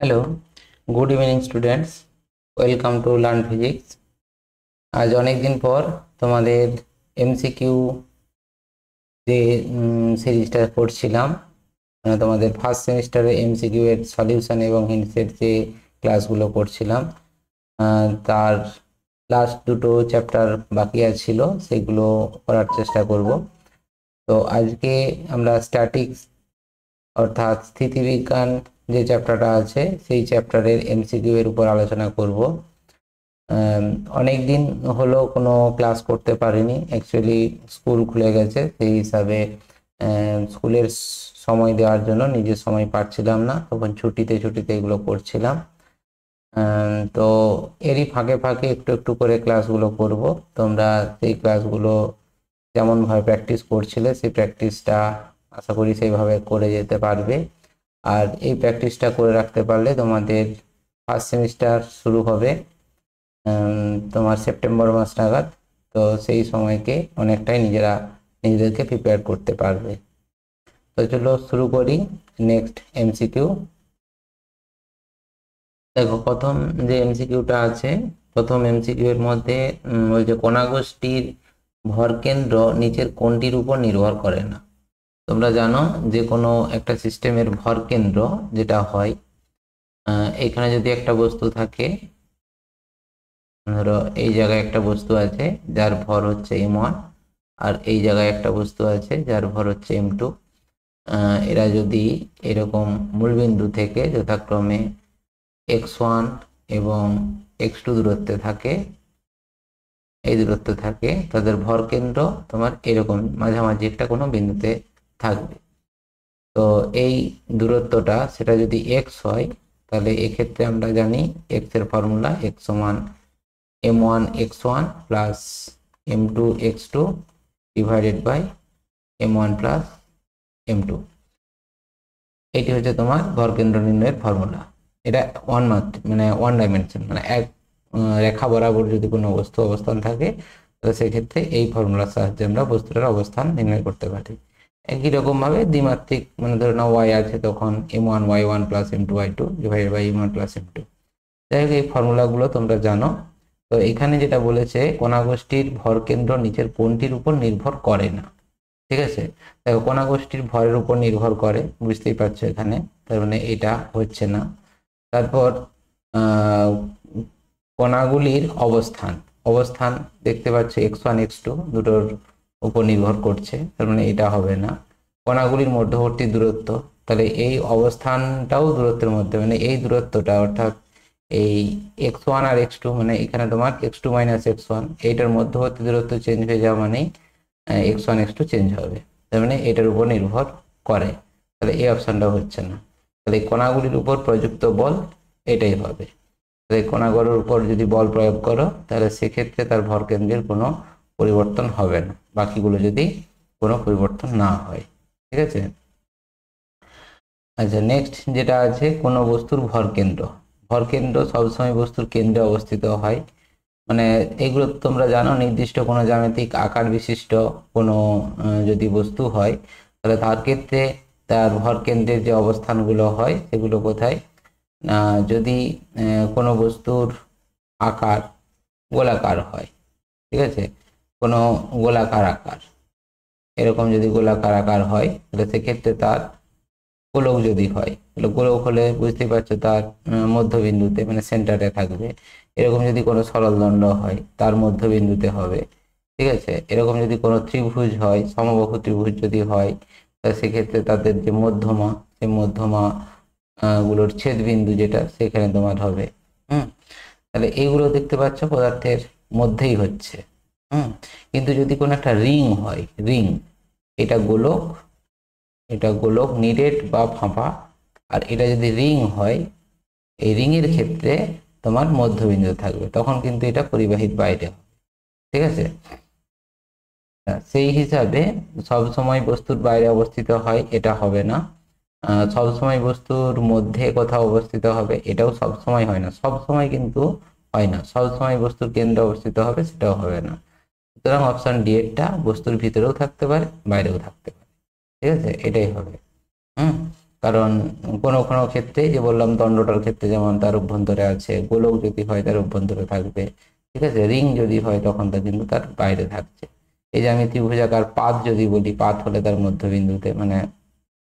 Hello, good evening students. Welcome to learn physics. আজ অনেক দিন পর তোমাদের এমসিকিউ যে সিরিজটা করছিলাম, মানে তোমাদের ফার্স্ট সেমিস্টারে এমসিকিউ এর সলিউশন এবং হিন্টসের যে ক্লাসগুলো করছিলাম, তার লাস্ট দুটো চ্যাপ্টার বাকি ছিল, সেগুলো করার চেষ্টা করব। তো আজকে আমরা স্ট্যাটিক্স অর্থাৎ স্থিতিবিজ্ঞান যে চ্যাপ্টারটা আছে সেই চ্যাপ্টারের এমসিকিউ এর উপর আলোচনা করব। অনেক দিন হলো কোনো ক্লাস করতে পারিনি, অ্যাকচুয়ালি স্কুল খুলে গেছে, সেই হিসাবে স্কুলের সময় দেওয়ার জন্য নিজের সময় পাচ্ছিলাম না, তখন ছুটিতে এগুলো করছিলাম। তো এরই ফাঁকে ফাঁকে একটু একটু করে ক্লাসগুলো করব। তোমরা সেই ক্লাসগুলো যেমনভাবে প্র্যাকটিস করছিলে সেই প্র্যাকটিসটা আশা করি সেইভাবে করে যেতে পারবে। আর এই প্র্যাকটিসটা করে রাখতে পারলে তোমাদের ফার্স্ট সেমিস্টার শুরু হবে তোমার সেপ্টেম্বর মাস নাগাদ। তো সেই সময়কে অনেকটাই নিজেদেরকে প্রিপেয়ার করতে পারবে। তো চলো শুরু করি নেক্সট এমসিকিউ। দেখো, প্রথম যে এমসিকিউটা আছে, প্রথম এমসিকিউ এর মধ্যে বলছে কণাগোষ্ঠীর ভরকেন্দ্র নিচের কোনটির উপর নির্ভর করে না। তোমরা জানো যে কোনো একটা সিস্টেমের ভরকেন্দ্র যেটা হয়, এখানে যদি একটা বস্তু থাকে, ধরো এই জায়গায় একটা বস্তু আছে যার ভর হচ্ছে m1, আর এই জায়গায় একটা বস্তু আছে যার ভর হচ্ছে m2। এরা যদি এরকম মূলবিন্দু থেকে যথাক্রমে x1 এবং x2 দূরত্বে থাকে, এই দূরত্বে থাকে, তাদের ভর কেন্দ্র তোমার এরকম মাঝামাঝি একটা কোনো বিন্দুতে থাকবে। তো এই দূরত্বটা সেটা যদি x হয়, তাহলে এক্ষেত্রে আমরা জানি x এর ফর্মুলা x সমান m1 x1 plus m2 x2 divided by m1 plus m2। এটি হচ্ছে তোমার ভরকেন্দ্র নির্ণয়ের ফর্মুলা। এটা ওয়ান মাত্র, মানে ওয়ান ডাইমেনশন, মানে এক রেখা বরাবর যদি কোনো বস্তু অবস্থান থাকে, তাহলে সেক্ষেত্রে এই ফর্মুলার সাহায্যে আমরা বস্তুটার অবস্থান নির্ণয় করতে পারি। একই রকম ভাবে দ্বিমাত্রিক, মানে ধরো না ওয়াই আছে, তখন m1 y1 plus m2 y2 divided by m1 plus m2। যাই হোক, এই ফর্মুলাগুলো তোমরা জানো। তো এখানে যেটা বলেছে, কণাগোষ্ঠীর ভরকেন্দ্র নিচের কোনটির উপর নির্ভর করে না। ঠিক আছে, দেখো কণাগোষ্ঠীর ভরের উপর নির্ভর করে, বুঝতেই পারছো এখানে, তার মানে এটা হচ্ছে না। তারপর আহ কণাগুলির অবস্থান অবস্থান দেখতে পাচ্ছ x1 x2 দুটোর উপর নির্ভর করছে, তার মানে এটা হবে না। কণাগুলির মধ্যবর্তী দূরত্ব, তাহলে এই অবস্থানটাও দূরত্বের মধ্যে, মানে এই দূরত্বটা অর্থাৎ এই x1 আর x2, মানে এখানে তোমার x2 মাইনাস x1, এইটার মধ্যবর্তী দূরত্ব চেঞ্জ হয়ে যাওয়া মানেই x1 x2 চেঞ্জ হবে, তার মানে এটার উপর নির্ভর করে। তাহলে এই অপশনটা হচ্ছে না। তাহলে কণাগুলির উপর প্রযুক্ত বল এটাই হবে। তাহলে কণাগুলোর উপর যদি বল প্রয়োগ করো, তাহলে সেক্ষেত্রে তার ভরকেন্দ্রের কোনো পরিবর্তন হবে না, বাকিগুলো যদি কোনো পরিবর্তন না হয়। ঠিক আছে, আচ্ছা নেক্সট যেটা আছে, কোনো বস্তুর ভরকেন্দ্র। ভরকেন্দ্র সবসময় বস্তুর কেন্দ্রে অবস্থিত হয়, মানে এগুলো তোমরা জানো, নির্দিষ্ট কোনো জ্যামিতিক আকার বিশিষ্ট কোনো যদি বস্তু হয়, তাহলে তার ক্ষেত্রে তার ভরকেন্দ্রের যে অবস্থানগুলো হয় সেগুলো কোথায়, যদি কোনো বস্তুর আকার গোলাকার হয়, ঠিক আছে, কোনো গোলাকার আকার, এরকম যদি গোলাকার আকার হয়, তাহলে সেক্ষেত্রে তার গোলক যদি হয়, তাহলে গোলক হলে বুঝতেই পারছো তার মধ্যবিন্দুতে, মানে সেন্টারে থাকবে। এরকম যদি কোনো সরল দণ্ড হয়, তার মধ্যবিন্দুতে হবে। ঠিক আছে, এরকম যদি কোনো ত্রিভুজ হয়, সমবাহু ত্রিভুজ যদি হয়, তাহলে সেক্ষেত্রে তাদের যে মধ্যমা, সেই মধ্যমা গুলোর ছেদ বিন্দু যেটা, সেখানে তোমার হবে। হুম, তাহলে এইগুলো দেখতে পাচ্ছ পদার্থের মধ্যেই হচ্ছে। হুম, কিন্তু যদি কোনো একটা রিং হয়, রিং, এটা গোলক, এটা গোলক নিরেট বা ফাঁপা, আর এটা যদি রিং হয়, এই রিং এর ক্ষেত্রে তোমার মধ্যবিন্দু থাকবে, তখন কিন্তু এটা পরিবাহীর বাইরে হবে। ঠিক আছে, সেই হিসাবে সব সময় বস্তুর বাইরে অবস্থিত হয় এটা হবে না, সব সময় বস্তুর মধ্যে কোথাও অবস্থিত হবে এটাও সব সময় হয় না, সব সময় কিন্তু হয় না, সব সময় বস্তুর কেন্দ্রে অবস্থিত হবে সেটাও হবে না। সুতরাং অপশন ডি এরটা বস্তুর ভিতরেও থাকতে পারে, বাইরেও থাকতে পারে। ঠিক আছে, এটাই হবে। হুম, কারণ কোনো কোনো ক্ষেত্রে যে বললাম দণ্ডটার ক্ষেত্রে যেমন তার অভ্যন্তরে আছে, গোলক যদি হয় তার অভ্যন্তরে থাকবে, ঠিক আছে, রিং যদি হয় তখন তা কিন্তু তার বাইরে থাকছে। এই যে আমি ত্রিভুজাকার পাত যদি বলি, পাত হলে তার মধ্যবিন্দুতে মানে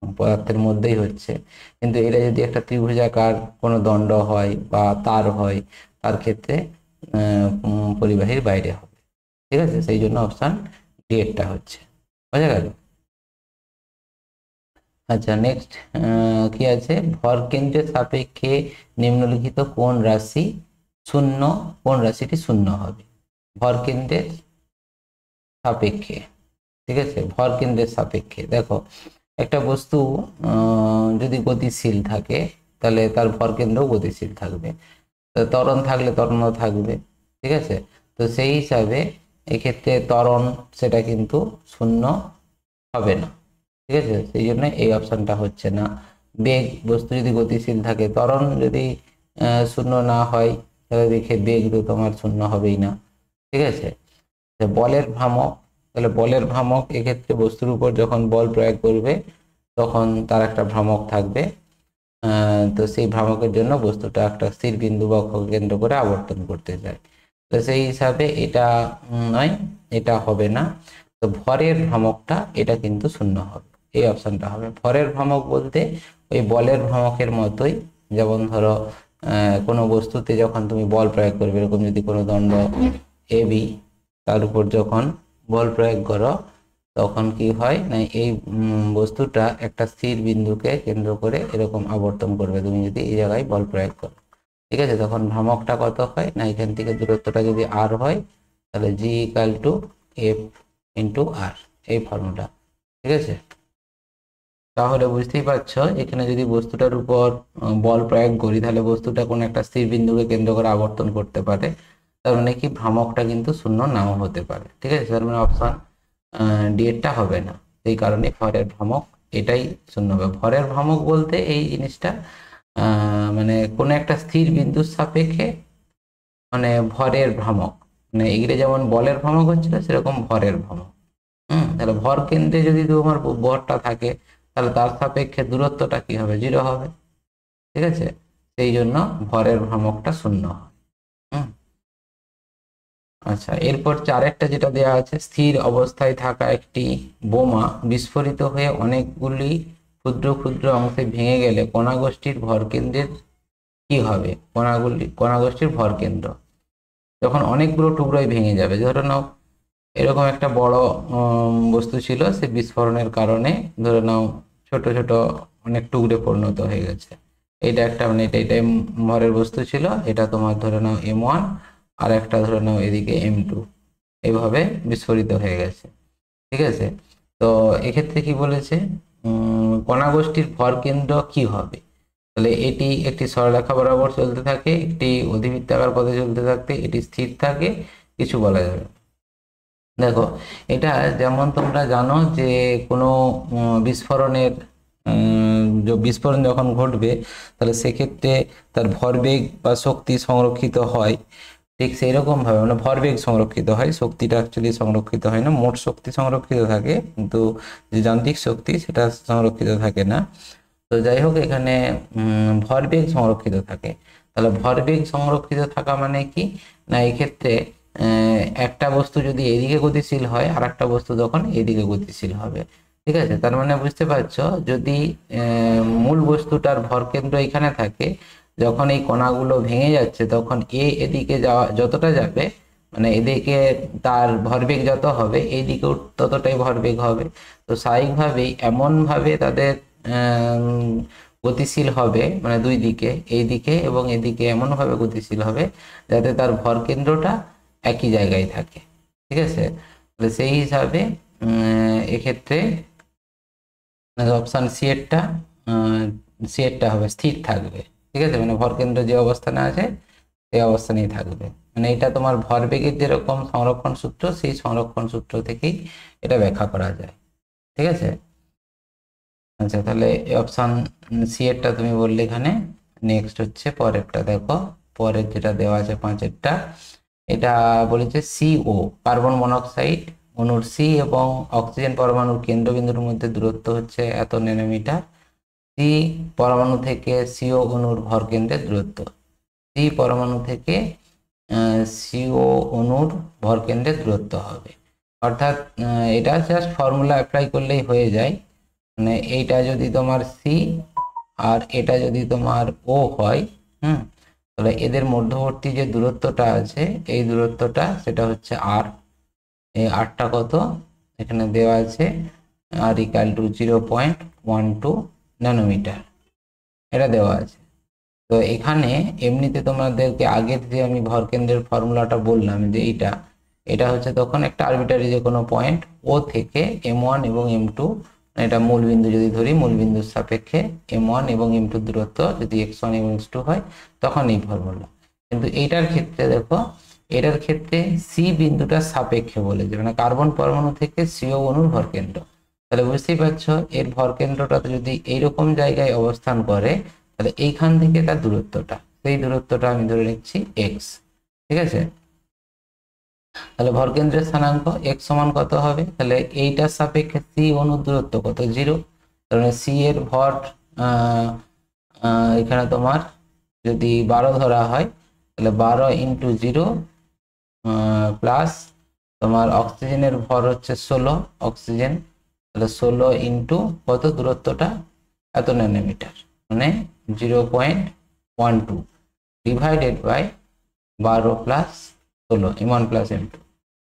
পদার্থের মধ্যেই হচ্ছে, কিন্তু এটা যদি একটা ত্রিভুজাকার কোনো দণ্ড হয় বা তার হয় তার ক্ষেত্রে পরিবাহীর বাইরে হবে। ঠিক আছে, সেই জন্য অপশান ডি এরটা হচ্ছে। বোঝা গেল? আচ্ছা, নেক্সট কি আছে, ভর কেন্দ্রের সাপেক্ষে নিম্নলিখিত কোন রাশি শূন্য, কোন রাশিটি শূন্য হবে? ভর কেন্দ্রের সাপেক্ষে, ঠিক আছে, ভর কেন্দ্রের সাপেক্ষে দেখো একটা বস্তু যদি গতিশীল থাকে তাহলে তার ভর কেন্দ্রও গতিশীল থাকবে, ত্বরণ থাকলে ত্বরণও থাকবে, ঠিক আছে। তো সেই হিসাবে এক্ষেত্রে ত্বরণ সেটা কিন্তু শূন্য হবে না, ঠিক আছে, সেই জন্য এই অপশনটা হচ্ছে না। বেগ, বস্তু যদি গতিশীল থাকে, ত্বরণ যদি শূন্য না হয় তাহলে দেখে বেগ তো তোমার শূন্য হবেই না, ঠিক আছে। বলের ভ্রামক, তাহলে বলের ভ্রামক এক্ষেত্রে বস্তুর উপর যখন বল প্রয়োগ করবে তখন তার একটা ভ্রামক থাকবে, তো সেই ভ্রামকের জন্য বস্তুটা একটা স্থির বিন্দু বা অক্ষকে কেন্দ্র করে আবর্তন করতে যায়। তো সেই হিসাবে এটা নয়, এটা হবে না। তো ভরের ভ্রামকটা এটা কিন্তু শূন্য হবে, এই অপশনটা হবে। ভরের ভ্রামক বলতে ওই বলের ভ্রামকের মতোই, যেমন ধরো কোনো বস্তুতে যখন তুমি বল প্রয়োগ করবে, এরকম যদি কোনো দণ্ড এ বি তার উপর যখন বল প্রয়োগ করো তখন কি হয় না, এই বস্তুটা একটা স্থির বিন্দুকে কেন্দ্র করে এরকম আবর্তন করবে তুমি যদি এই জায়গায় বল প্রয়োগ করো, ঠিক আছে। তখন ভ্রামকটা কত হয় না, এখান থেকে দূরত্বটা যদি আর হয় তাহলে G equal to F into R, এই ফর্মুলা, ঠিক আছে। তাহলে বুঝতেই পারছো এখানে যদি বস্তুটার উপর বল প্রয়োগ করি তাহলে বস্তুটা কোনো একটা স্থির বিন্দুকে কেন্দ্র করে আবর্তন করতে পারে, তার মানে কি ভ্রামকটা কিন্তু শূন্য নাও হতে পারে, ঠিক আছে। তার মানে অপশন ডি এরটা হবে না, এই কারণে ভরের ভ্রামক এটাই শূন্য হবে। ভরের ভ্রামক বলতে এই জিনিসটা মানে কোনো একটা স্থির বিন্দুর সাপেক্ষে মানে ভরের ভ্রামক, মানে এগুলো যেমন বলের ভ্রামক হচ্ছিল সেরকম ভরের ভ্রামক। তাহলে ভর কেন্দ্রে যদি তোমার ভরটা থাকে তাহলে তার সাপেক্ষে দূরত্বটা কি হবে, জিরো হবে, ঠিক আছে। সেই জন্য ভরের ভ্রামকটা শূন্য হয়। হুম আচ্ছা, এরপর চারেরটা যেটা দেওয়া আছে, স্থির অবস্থায় থাকা একটি বোমা বিস্ফোরিত হয়ে অনেকগুলি ক্ষুদ্র ক্ষুদ্র অংশে ভেঙে গেলে কণাগোষ্ঠীর ভরকেন্দ্রের কি হবে? কণাগোষ্ঠীর ভরকেন্দ্র যখন অনেকগুলো টুকরোয় ভেঙে যাবে, ধরে নাও এরকম একটা বড় বস্তু ছিল, সে বিস্ফোরণের কারণে ধরে নাও ছোট ছোট অনেক টুকরে পরিণত হয়ে গেছে। এটা একটা মানে এটাই ভরের বস্তু ছিল, এটা তোমার ধরে নাও M1 আর একটা ধরে নাও এদিকে M2, এইভাবে বিস্ফোরিত হয়ে গেছে, ঠিক আছে। তো এক্ষেত্রে কি বলেছে, কণা গোষ্ঠীর ভর কেন্দ্র কি হবে? তাহলে এটি একটি সরলরেখা বরাবর চলতে থাকে, একটি অধিবৃত্তাকার পথে চলতে থাকতে, এটি স্থির থাকে, কিছু বলা যাবে। দেখো এটা যেমন তোমরা জানো যে কোনো বিস্ফোরণের বিস্ফোরণ যখন ঘটবে তাহলে সেক্ষেত্রে তার ভরবেগ বা শক্তি সংরক্ষিত হয়, ঠিক সেই রকম ভাবে মানে ভরবেগ সংরক্ষিত হয়, শক্তিটা অ্যাকচুয়ালি সংরক্ষিত হয় না, মোট শক্তি সংরক্ষিত থাকে কিন্তু যে যান্ত্রিক শক্তি সেটা সংরক্ষিত থাকে না। তো যাই হোক এখানে ভরবেগ সংরক্ষিত থাকে। তাহলে ভরবেগ সংরক্ষিত থাকা মানে কি না, এক্ষেত্রে একটা বস্তু যদি এদিকে গতিশীল হয় আর একটা বস্তু তখন এদিকে গতিশীল হবে, ঠিক আছে। তার মানে বুঝতে পারছো যদি মূল বস্তুটার ভরকেন্দ্র এখানে থাকে, যখন এই কণাগুলো ভেঙে যাচ্ছে তখন এদিকে যাওয়া যতটা যাবে মানে এদিকে তার ভরবেগ যত হবে এইদিকেও ততটাই ভরবেগ হবে। তো স্বাভাবিকভাবেই এমনভাবে তাদের গতিশীল হবে মানে দুই দিকে, এই দিকে এবং এদিকে এমনভাবে গতিশীল হবে যাতে তার ভর কেন্দ্রটা একই জায়গায় থাকে, ঠিক আছে। তাহলে সেই হিসাবে এক্ষেত্রে অপশান সি এরটা হবে, স্থির থাকবে, ঠিক আছে। মানে ভর কেন্দ্র যে অবস্থানে আছে সেই অবস্থানেই থাকবে, মানে এটা তোমার ভরবেগের যেরকম সংরক্ষণ সূত্র সেই সংরক্ষণ সূত্র থেকেই এটা ব্যাখ্যা করা যায়, ঠিক আছে। আচ্ছা, তাহলে অপশান সি এরটা তুমি বললে এখানে। নেক্সট হচ্ছে পরেরটা, দেখো পরের যেটা দেওয়া আছে পাঁচেরটা, এটা বলেছে সিও কার্বন মনোক্সাইড অণুর সি এবং অক্সিজেন পরমাণুর কেন্দ্রবিন্দুর মধ্যে দূরত্ব হচ্ছে এত ন্যানোমিটার, সি পরমাণু থেকে সিও অণুর ভরকেন্দ্রের দূরত্ব, সি পরমাণু থেকে সিও অণুর ভরকেন্দ্রের দূরত্ব হবে। অর্থাৎ এটা জাস্ট ফর্মুলা অ্যাপ্লাই করলেই হয়ে যায়। মানে এইটা যদি তোমার সি আর এটা যদি তোমার ও হয়, তাহলে এদের মধ্যবর্তী যে দূরত্বটা আছে এই দূরত্বটা সেটা হচ্ছে আর। এই আরটা কত এখানে দেওয়া আছে, আর ইকাল টু 0.12 ন্যানোমিটার, এটা দেওয়া আছে। তো এখানে এমনিতে তোমাদেরকে আগের যে আমি ভরকেন্দ্রের ফর্মুলাটা বললাম যে এটা হচ্ছে তখন একটা আরবিটারি যে কোনো পয়েন্ট ও থেকে m1 এবং m2, এটা মূলবিন্দু যদি ধরি, মূলবিন্দুর সাপেক্ষে m1 এবং m2 দূরত্ব যদি x1 এবং x2 হয় তখন এই ফর্মুলা। কিন্তু এইটার ক্ষেত্রে দেখো, এটার ক্ষেত্রে সি বিন্দুটার সাপেক্ষে বলেছে, মানে কার্বন পরমাণু থেকে সিও অণুর ভরকেন্দ্র। তাহলে বুঝতেই পারছো এর ভরকেন্দ্রটা যদি এইরকম জায়গায় অবস্থান করে তাহলে এইখান থেকে তার দূরত্বটা, সেই দূরত্বটা আমি ধরে নিচ্ছি এক্স। ঠিক আছে, তাহলে ভরকেন্দ্রের স্থানাঙ্ক এক্স সমান কত হবে, তাহলে এইটার সাপেক্ষে সি অণুর দূরত্ব কত, 0। তাহলে সি এর ভর এখানে তোমার যদি 12 ধরা হয় তাহলে 12 ইন্টু 0 প্লাস তোমার অক্সিজেনের ভর হচ্ছে 16 অক্সিজেন, তাহলে 16 ইন্টু কত দূরত্বটা এত ন্যানোমিটার, মানে 0.12 divided by 12 plus 16 m1 plus m2,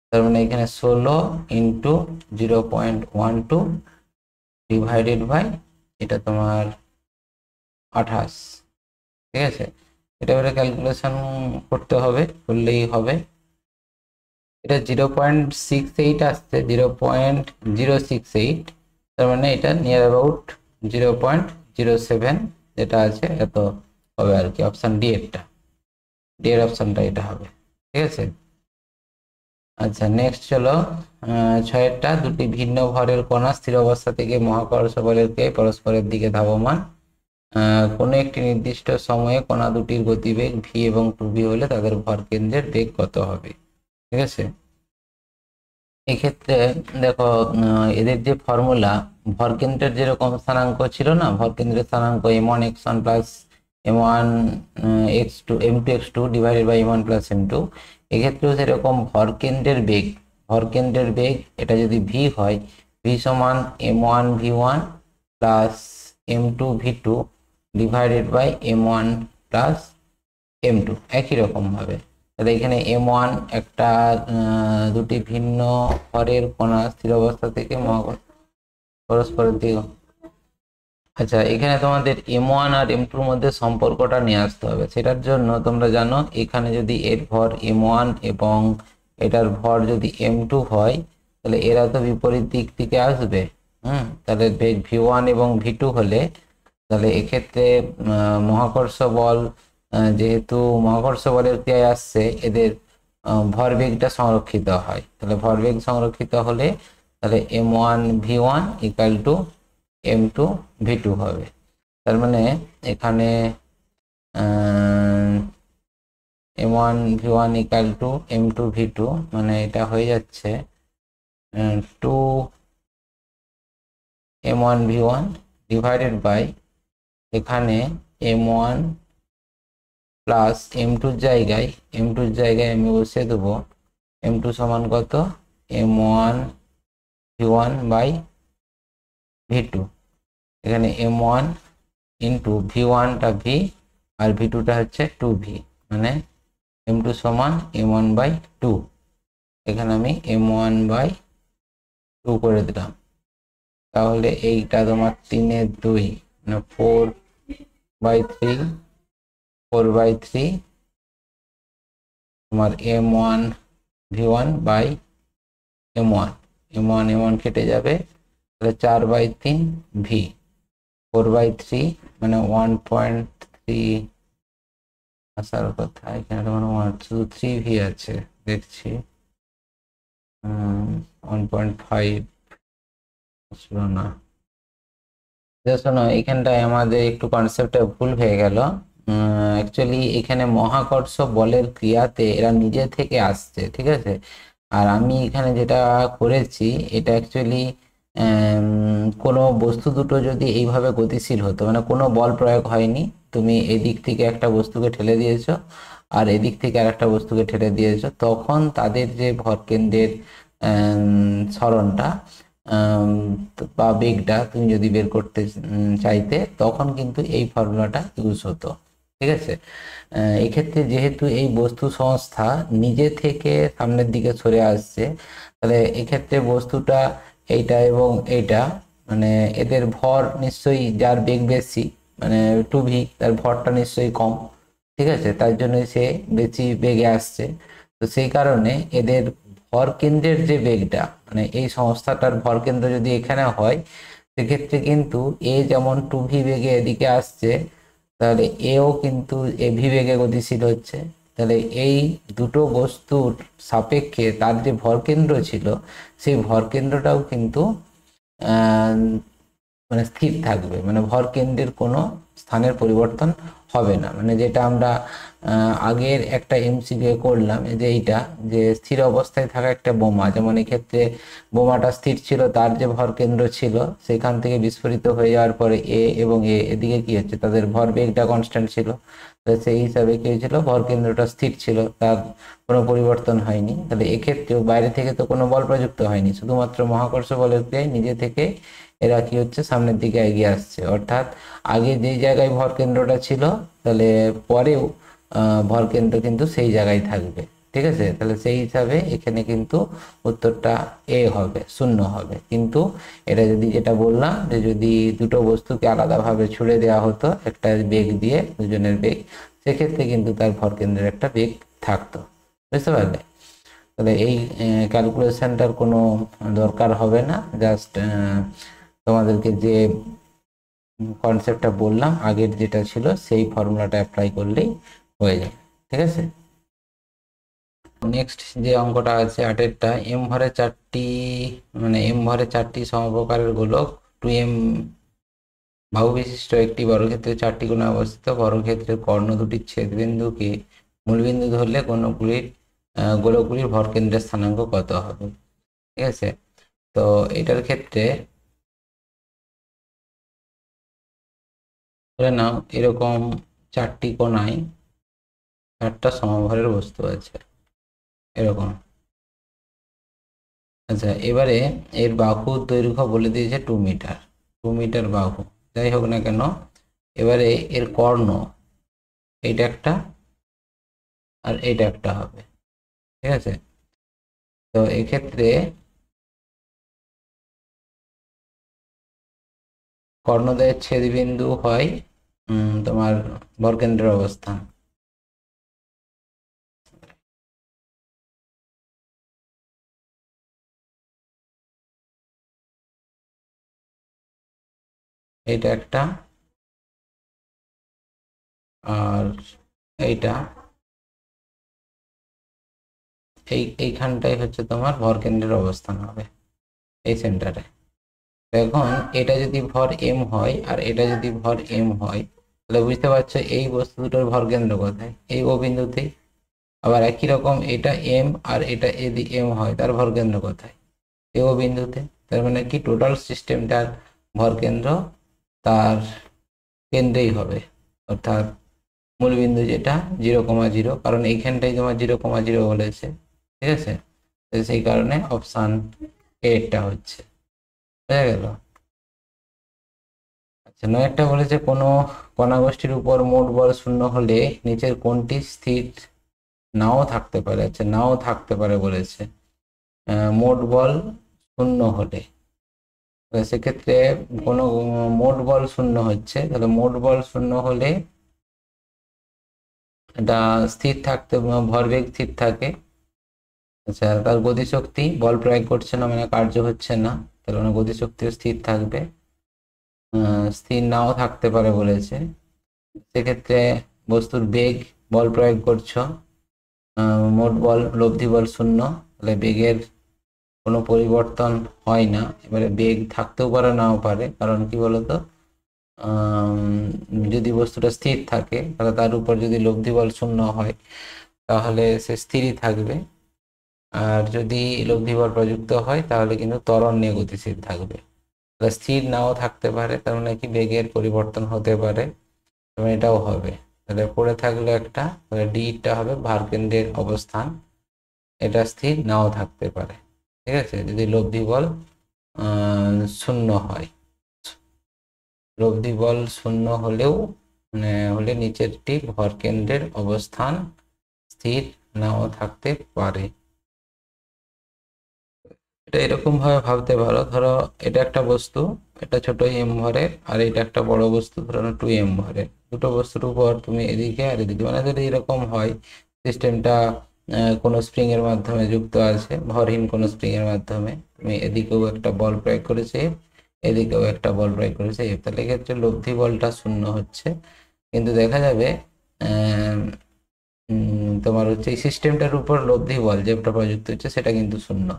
তার মানে এখানে 16 ইন্টু 0.12 ডিভাইডেড বাই এটা তোমার 28। ঠিক আছে, এটা এবারে ক্যালকুলেশন করতে হবে, করলেই হবে। এটা 0.68 আসছে, 0.068, তার মানে এটা নিয়ার অ্যাবাউট 0.07 যেটা আছে এত হবে আর কি। অপশন ডি এর অপশনটা এটা হবে। ঠিক আছে, আচ্ছা নেক্সট চলো 6এরটা, দুটি ভিন্ন ভরের কণা স্থির অবস্থা থেকে মহাকর্ষ বলের কে পরস্পরের দিকে ধাবমান, কোনো একটি নির্দিষ্ট সময়ে কণা দুটির গতিবেগ ভি এবং টু ভি হলে তাদের ভরকেন্দ্রের বেগ কত হবে। ঠিক আছে, এক্ষেত্রে দেখো এদের যে ফর্মুলা, ভরকেন্দ্রের যেরকম স্থানাঙ্ক ছিল না, ভরকেন্দ্রের স্থানাঙ্ক m1 x1 plus m1 x2 m2 x2 divided by m1 plus m2, এক্ষেত্রেও সেরকম ভরকেন্দ্রের বেগ এটা যদি v হয়, v সমান m1 v1 plus m2 v2 divided by m1 plus m2, একই রকম ভাবে। তাহলে এখানে m1 একটা দুটি ভিন্ন ভরের কণা স্থির অবস্থা থেকে পরস্পরের দিকে। আচ্ছা, এখানে তোমাদের m1 আর m2 এর মধ্যে সম্পর্কটা নিয়ে আসতে হবে। সেটার জন্য তোমরা জানো এখানে যদি এর ভর m1 এবং এটার ভর যদি m2 হয় তাহলে এরা তো বিপরীত দিক থেকে আসবে। তাহলে বেগ v1 এবং v2 হলে তাহলে এক্ষেত্রে মহাকর্ষ বল, যেহেতু মহাকর্ষ বলের ক্রিয়ায় আসছে, এদের ভরবেগটা সংরক্ষিত হয়। তাহলে ভরবেগ সংরক্ষিত হলে তাহলে m1 v1 equal to m2 v2 হবে। তার মানে এখানে m1 v1 equal to m2 v2, মানে এটা হয়ে যাচ্ছে 2 m1 v1 ডিভাইডেড বাই এখানে m1 প্লাস m2 জায়গায় আমি বসে দেবো m2 সমান কত, m1 v1 বাই v2। এখানে m1 ইন্টু v1টা v আর v2টা হচ্ছে 2v, মানে m2 সমান m1 বাই 2। এখানে আমি m1 বাই 2 করে দিলাম। তাহলে এইটা তোমার 3/2 মানে 4/3 তোমার m1 v1 বাই m1 কেটে যাবে, তাহলে 4/3 v, 4/3 মানে 1.3 আসার কথা। এখানে তোমার শুধু 3v আছে দেখছি, 1.5 আসলো না। শোনো, এখানটায় আমাদের একটু কনসেপ্টটা ভুল হয়ে গেল। অ্যাকচুয়ালি এখানে মহাকর্ষ বলের ক্রিয়াতে এরা নিজে থেকে আসছে। ঠিক আছে, আর আমি এখানে যেটা করেছি এটা অ্যাকচুয়ালি কোনো বস্তু দুটো যদি এইভাবে গতিশীল হতো, মানে কোনো বল প্রয়োগ হয়নি, তুমি এদিক থেকে একটা বস্তুকে ঠেলে দিয়েছো আর এদিক থেকে আর একটা বস্তুকে ঠেলে দিয়েছো, তখন তাদের যে ভরকেন্দ্রের সরণটা বা বেগটা তুমি যদি বের করতে চাইতে, তখন কিন্তু এই ফর্মুলাটা ইউজ হতো। ঠিক আছে, এক্ষেত্রে যেহেতু এই বস্তু সংস্থা নিজে থেকে সামনের দিকে সরে আসছে, তাহলে এক্ষেত্রে বস্তুটা এইটা এবং এইটা, মানে এদের ভর নিশ্চয়ই, যার বেগ বেশি মানে 2v, তার ভরটা নিশ্চয়ই কম। ঠিক আছে, তার জন্য সে বেশি বেগে আসছে। তো সেই কারণে এদের ভর কেন্দ্রের যে বেগটা, মানে এই সংস্থাটার ভর কেন্দ্র যদি এখানে হয়, সেক্ষেত্রে কিন্তু এ যেমন 2v বেগে এদিকে আসছে, তাহলে এও কিন্তু এভি বেগে গতিশীল হচ্ছে। তাহলে এই দুটো বস্তুর সাপেক্ষে তার যে ভরকেন্দ্র ছিল, সেই ভরকেন্দ্রটাও কিন্তু মানে স্থির থাকবে, মানে ভরকেন্দ্রের কোনো স্থানের পরিবর্তন হবে না। মানে যেটা আমরা আগের একটা এমসিকিউ করলাম, যে এইটা যে স্থির অবস্থায় থাকা একটা বোমা, যেমন এক্ষেত্রে বোমাটা স্থির ছিল, তার যে ভরকেন্দ্র ছিল সেখান থেকে বিস্ফোরিত হয়ে যাওয়ার পরে এ এবং এদিকে কি হচ্ছে, তাদের ভরবেগটা কনস্ট্যান্ট ছিল। সেই হিসাবে কি হয়েছিল, ভরকেন্দ্রটা স্থির ছিল, তার কোনো পরিবর্তন হয়নি। তাহলে এক্ষেত্রেও বাইরে থেকে তো কোনো বল প্রযুক্ত হয়নি, শুধুমাত্র মহাকর্ষ বলের ক্রিয়ায় নিজে থেকে এরা কি হচ্ছে, সামনের দিকে এগিয়ে আসছে। অর্থাৎ আগে যে জায়গায় ভরকেন্দ্রটা ছিল, তাহলে পরেও ভরকেন্দ্র কিন্তু সেই জায়গায় থাকবে। ঠিক আছে, তাহলে সেই হিসাবে এখানে কিন্তু উত্তরটা এ হবে, 0 হবে। কিন্তু এটা যদি, যেটা বললাম, যে যদি দুটো বস্তুকে আলাদাভাবে ছুড়ে দেওয়া হতো একটা বেগ দিয়ে, দুজনের বেগ, সেক্ষেত্রে কিন্তু তার ভরকেন্দ্রের একটা বেগ থাকতো। বুঝতে পারলে? তাহলে এই ক্যালকুলেশনটার কোনো দরকার হবে না, জাস্ট তোমাদেরকে যে কনসেপ্টটা বললাম আগের যেটা ছিল, সেই ফর্মুলাটা অ্যাপ্লাই করলেই হয়ে যায়। ঠিক আছে, নেক্সট যে অঙ্কটা আছে 8এরটা, এম ভরে চারটি, মানে এম ভরে চারটি সমপ্রকারের গোলক 2m বাহু বিশিষ্ট একটি বর্গক্ষেত্রে চারটি কোণে অবস্থিত, বর্গক্ষেত্রের কর্ণ দুটির ছেদবিন্দুকে মূলবিন্দু ধরলে কোণগুলির গোলকগুলির ভরকেন্দ্রের স্থানাঙ্ক কত হবে? ঠিক আছে, তো এটার ক্ষেত্রে ধরে নাও এরকম চারটি কোণায় চারটা সমভরের বস্তু আছে এরকম। আচ্ছা, এবারে এর বাহুর দৈর্ঘ্য বলে দিয়েছে 2 মিটার, 2 মিটার বাহু, যাই হোক না কেন। এবারে এর কর্ণ এইটা একটা আর এইটা একটা হবে। ঠিক আছে, তো এক্ষেত্রে কর্ণদ্বয়ের ছেদবিন্দু হয় তোমার ভরকেন্দ্রের অবস্থান। এইটা একটা আর এইটা, এইখানটাই হচ্ছে তোমার ভরকেন্দ্রের অবস্থান হবে, এই সেন্টারে। এখন এটা যদি ভর এম হয় আর এটা যদি ভর এম হয়, তাহলে বুঝতে পারছো এই বস্তু দুটোর ভরকেন্দ্র কোথায়, এই ও বিন্দুতেই। আবার একই রকম এটা এম আর এটা যদি এম হয়, তার ভরকেন্দ্র কোথায়, এই ও বিন্দুতে। তার মানে কি, টোটাল সিস্টেমটার ভরকেন্দ্র তার কেন্দ্রেই হবে, অর্থাৎ মূলবিন্দু যেটা 0,0, কারণ এইখানটাই তোমার 0,0 বলেছে। ঠিক আছে, সেই কারণে অপশান এটা হচ্ছে, বুঝা গেল? আচ্ছা, 9টা বলেছে কোনো কণাগোষ্ঠীর উপর মোট বল 0 হলে নিচের কোনটি স্থির নাও থাকতে পারে। আচ্ছা, নাও থাকতে পারে বলেছে, মোট বল 0 হলে। সেক্ষেত্রে কোনো মোট বল 0 হচ্ছে, তাহলে মোট বল 0 হলে এটা স্থির থাকতে, ভরবেগ স্থির থাকে। আচ্ছা, তার গতিশক্তি, বল প্রয়োগ করছে না মানে কার্য হচ্ছে না, তাহলে মানে গতিশক্তিও স্থির থাকবে। স্থির নাও থাকতে পারে বলেছে, সেক্ষেত্রে বস্তুর বেগ, বল প্রয়োগ করছো, মোট বল লব্ধি বল 0, তাহলে বেগের কোনো পরিবর্তন হয় না। এবারে বেগ থাকতেও পারে নাও পারে, কারণ কি বলতো, যদি বস্তুটা স্থির থাকে তাহলে তার উপর যদি লব্ধি বল 0 হয়, তাহলে সে স্থিরই থাকবে। আর যদি লব্ধি বল প্রযুক্ত হয় তাহলে কিন্তু ত্বরণ নিয়ে গতিশীল থাকবে। স্থির নাও থাকতে পারে, তার মানে কি বেগের পরিবর্তন হতে পারে, এবং এটাও হবে। তাহলে পড়ে থাকলো একটা, ডিটা হবে ভারকেন্দ্রের অবস্থান, এটা স্থির নাও থাকতে পারে। ঠিক আছে, যদি লব্ধি বল শূন্য হয়, লব্ধি বল শূন্য হলেও হলে নিচেরটি ভরকেন্দ্রের অবস্থান স্থির নাও থাকতে পারে। এটা এরকম ভাবে ভাবতে পারো, ধরো এটা একটা বস্তু, এটা ছোট এম ভরের, আর এটা একটা বড় বস্তু ধরো 2m ভরের। দুটো বস্তুর উপর তুমি এদিকে আর এদিকে, মানে যদি এরকম হয় সিস্টেমটা কোনো স্প্রিং এর মাধ্যমে যুক্ত আছে, ভরহীন কোনো স্প্রিং এর মাধ্যমে, তুমি এদিকেও একটা বল প্রয়োগ করেছে, এদিকেও একটা বল প্রয়োগ করেছে, তাহলে ক্ষেত্রে লব্ধি বলটা শূন্য হচ্ছে। কিন্তু দেখা যাবে তোমার হচ্ছে এই সিস্টেমটার উপর লব্ধি বল যেটা প্রযুক্ত হচ্ছে সেটা কিন্তু শূন্য।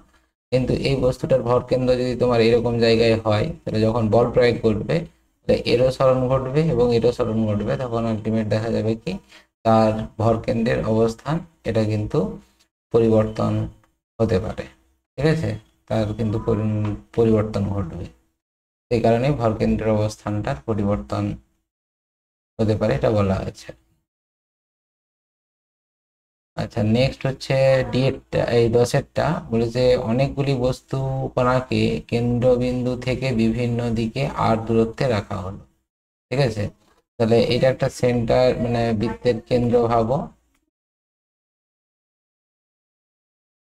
কিন্তু এই বস্তুটার ভরকেন্দ্র যদি তোমার এরকম জায়গায় হয়, তাহলে যখন বল প্রয়োগ করবে এরও সরণ ঘটবে এবং এরও সরণ ঘটবে, তখন আলটিমেট দেখা যাবে কি তার ভরকেন্দ্রের অবস্থান এটা কিন্তু পরিবর্তন হতে পারে। ঠিক আছে, তার কিন্তু পরিবর্তন ঘটবে, এই কারণে ভরকেন্দ্রের অবস্থানটার পরিবর্তন হতে পারে, এটা বলা আছে। আচ্ছা, নেক্সট হচ্ছে ডিএটটা, এই 10-এরটা বলেছে অনেকগুলি বস্তু কণাকে কেন্দ্রবিন্দু থেকে বিভিন্ন দিকে আর দূরত্বে রাখা হলো। ঠিক আছে, তাহলে এটা একটা সেন্টার, মানে বৃত্তের কেন্দ্র ভাবো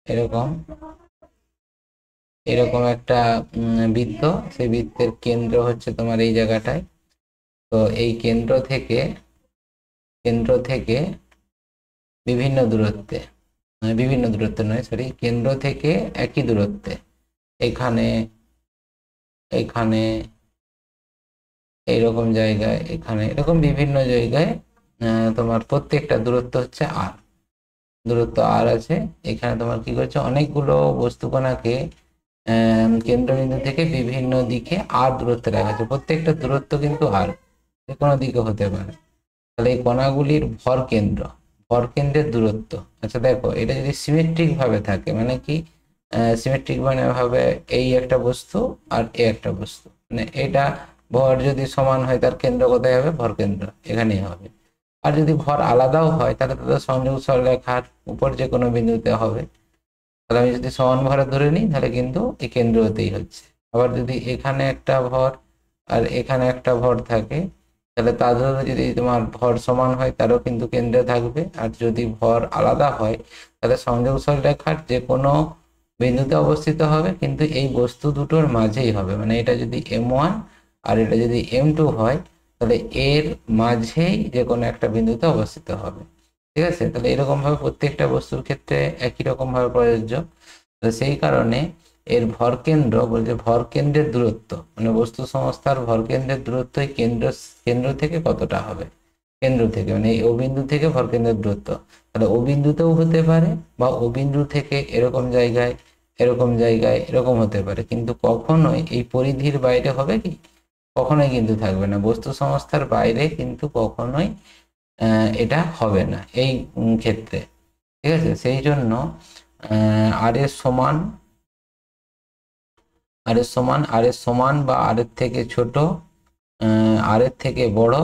এরকম, এরকম একটা বৃত্ত, সেই বৃত্তের কেন্দ্র হচ্ছে তোমার এই জায়গাটায়। তো এই কেন্দ্র থেকে বিভিন্ন দূরত্বে, বিভিন্ন দূরত্বে নয় সরি, কেন্দ্র থেকে একই দূরত্বে, এখানে এখানে এইরকম জায়গায়, এখানে এরকম বিভিন্ন জায়গায় তোমার প্রত্যেকটা দূরত্ব হচ্ছে আর, দূরত্ব আর আছে। এখানে তোমার কি করছে, অনেকগুলো বস্তুকণাকে কেন্দ্রবিন্দু থেকে বিভিন্ন দিকে আর দূরত্বে রাখা আছে, প্রত্যেকটা দূরত্ব কিন্তু আর যে কোনো দিকে হতে পারে। তাহলে এই কণাগুলির ভর কেন্দ্রের দূরত্ব, আচ্ছা দেখো এটা যদি সিমেট্রিক ভাবে থাকে, মানে কি সিমেট্রিক মানে ভাবে এই একটা বস্তু আর এই একটা বস্তু, মানে এটা ভর যদি সমান হয় তার কেন্দ্র কোথায় হবে, ভর কেন্দ্র এখানেই হবে। আর যদি ভর আলাদাও হয় তাহলে তাদের সংযোগ সরলরেখার উপর যে কোনো বিন্দুতে হবে। তাহলে আমি যদি সমান ভরে ধরে নিই তাহলে কিন্তু এই কেন্দ্রতেই হচ্ছে। আবার যদি এখানে একটা ভর আর এখানে একটা ভর থাকে, তাহলে তাদেরও যদি তোমার ভর সমান হয় তারও কিন্তু কেন্দ্রে থাকবে। আর যদি ভর আলাদা হয় তাহলে সংযোগ সরলরেখার যে কোনো বিন্দুতে অবস্থিত হবে, কিন্তু এই বস্তু দুটোর মাঝেই হবে। মানে এটা যদি M1 আর এটা যদি M2 হয়, তাহলে এর মাঝেই যে কোনো একটা বিন্দুতে অবস্থিত হবে। ঠিক আছে, তাহলে এরকম ভাবে প্রত্যেকটা বস্তুর ক্ষেত্রে একই রকম ভাবে প্রযোজ্য। তো সেই কারণে এর ভরকেন্দ্র বলছে ভরকেন্দ্রের দূরত্ব, মানে বস্তু সংস্থার ভরকেন্দ্রের দূরত্ব কেন্দ্র কেন্দ্র থেকে কতটা হবে, কেন্দ্র থেকে মানে ও বিন্দু থেকে ভরকেন্দ্রের দূরত্ব। তাহলে ও বিন্দুতেও হতে পারে, বা ও বিন্দু থেকে এরকম জায়গায়, এরকম জায়গায় এরকম হতে পারে, কিন্তু কখনোই এই পরিধির বাইরে হবে কি, কখনোই কিন্তু থাকবে না, বস্তু সংস্থার বাইরে কিন্তু কখনোই এটা হবে না এই ক্ষেত্রে। ঠিক আছে, সেই জন্য আর এর সমান, আর এর সমান বা আর এর থেকে ছোট, আর এর থেকে বড়,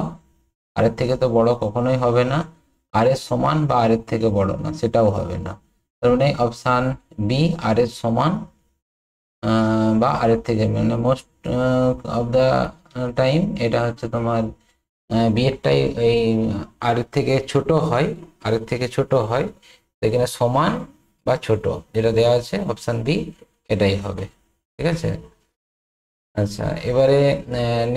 আর এর থেকে তো বড় কখনোই হবে না, আর এর সমান বা আর এর থেকে বড় না সেটাও হবে না। তার মানে অপশান বি আর এর সমান বা আর এর থেকে, মানে মোস্ট অফ দা টাইম এটা হচ্ছে তোমার বি এরটাই এই আর এর থেকে ছোট হয়, আর এর থেকে ছোট হয়, এখানে সমান বা ছোট যেটা দেওয়া আছে অপশান বি এটাই হবে। ঠিক আছে, আচ্ছা এবারে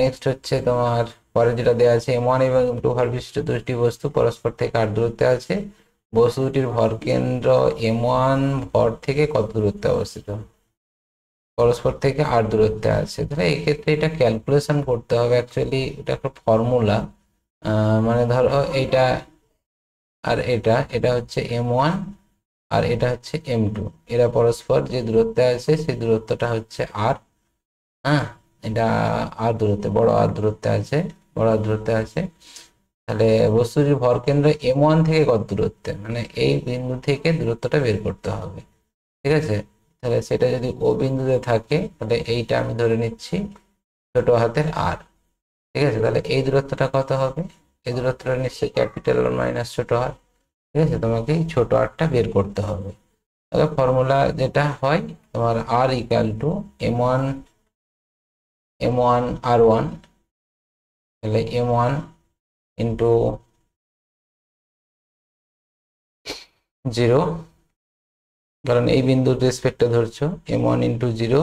নেক্সট হচ্ছে তোমার পরে যেটা দেওয়া আছে M1 এবং M2 ভর বিশিষ্ট দুটি বস্তু পরস্পর থেকে আর দূরত্বে আছে, বস্তু দুটির ভরকেন্দ্র M1 ভর থেকে কত দূরত্বে অবস্থিত, পরস্পর থেকে আর দূরত্বে আছে। তাহলে এই ক্ষেত্রে এটা ক্যালকুলেশন করতে হবে, অ্যাকচুয়ালি এটা একটা ফর্মুলা, মানে ধরো এইটা আর এটা, এটা হচ্ছে M1 আর এটা হচ্ছে M2, এরা পরস্পর যে দূরত্বে আছে সেই দূরত্বটা হচ্ছে আর। হ্যাঁ, এটা আর দূরত্বে, বড় আর দূরত্বে আছে, বড় আর দূরত্বে আছে। তাহলে বস্তুর ভরকেন্দ্র M1 থেকে কত দূরত্বে, মানে এই বিন্দু থেকে দূরত্বটা বের করতে হবে। ঠিক আছে, তাহলে সেটা যদি ও বিন্দুতে থাকে তাহলে এইটা আমি ধরে নিচ্ছি ছোট হাতের আর। ঠিক আছে, তাহলে এই দূরত্বটা কত হবে? এই দূরত্বটা নিশ্চয়ই ক্যাপিটাল আর মাইনাস ছোট আর। ঠিক আছে, তোমাকে এই ছোট আরটা বের করতে হবে। তাহলে ফর্মুলা যেটা হয় তোমার R equal to M one r one, তাহলে এম1 ইন্টু 0, কারণ এই বিন্দুর রেসপেক্টে ধরছো, m one into 0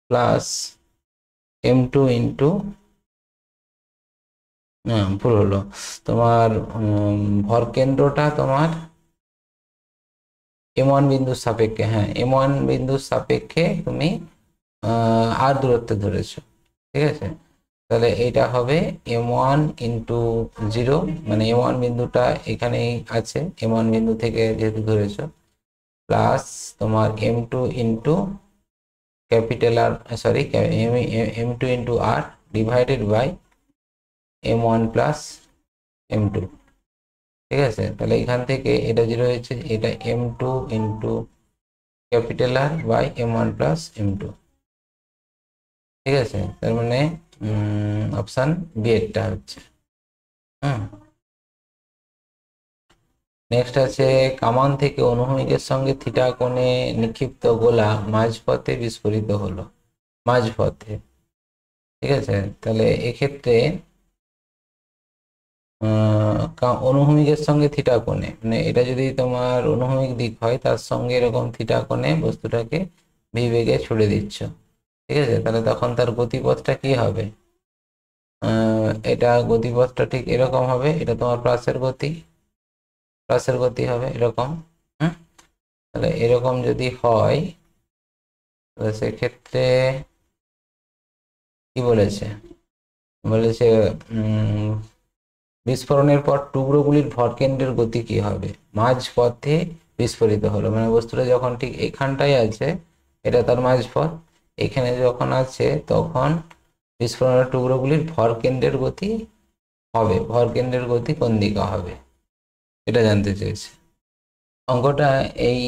plus m two into, ভুল হলো, তোমার ভর কেন্দ্রটা তোমার এম1 বিন্দুর সাপেক্ষে, হ্যাঁ এম1 বিন্দুর সাপেক্ষে তুমি আর দূরত্বে ধরেছো। ঠিক আছে, তাহলে এটা হবে এম1 ইন্টু 0, মানে এম1 বিন্দুটা এখানেই আছে, এম1 বিন্দু থেকে যেহেতু ধরেছো, প্লাস তোমার M two into capital R, sorry, M two into R divided by M one plus M two. ঠিক আছে, তাহলে এখান থেকে এটা 0 হয়েছে, এটা M two into capital R by M one plus M two. ঠিক আছে, তার মানে অপশান বি এরটা হচ্ছে। নেক্সট আছে, কামান থেকে অনুভূমিকের সঙ্গে থিটা কোণে নিক্ষিপ্ত গোলা মাঝপথে বিস্ফোরিত হলো। মাঝপথে, ঠিক আছে, তাহলে এক্ষেত্রে অনুভূমিকের সঙ্গে থিটা কোণে, মানে এটা যদি তোমার অনুভূমিক দিক হয় তার সঙ্গে এরকম থিটা কোণে বস্তুটাকে ভি বেগে ছুড়ে দিচ্ছ। ঠিক আছে, তাহলে তখন তার গতিপথটা কি হবে? এটা গতিপথটা ঠিক এরকম হবে, এটা তোমার প্লাসের গতি হবে এরকম। তাহলে এরকম যদি হয় তাহলে সেক্ষেত্রে কি বলেছে? বলেছে বিস্ফোরণের পর টুকরোগুলির ভরকেন্দ্রের গতি কি হবে? মাঝ পথে বিস্ফোরিত হলো, মানে বস্তুটা যখন ঠিক এখানটায় আছে, এটা তার মাঝপথ, এখানে যখন আছে তখন বিস্ফোরণের টুকরোগুলির ভরকেন্দ্রের গতি হবে, ভরকেন্দ্রের গতি কোন দিকে হবে এটা জানতে চেয়েছে অঙ্কটা। এই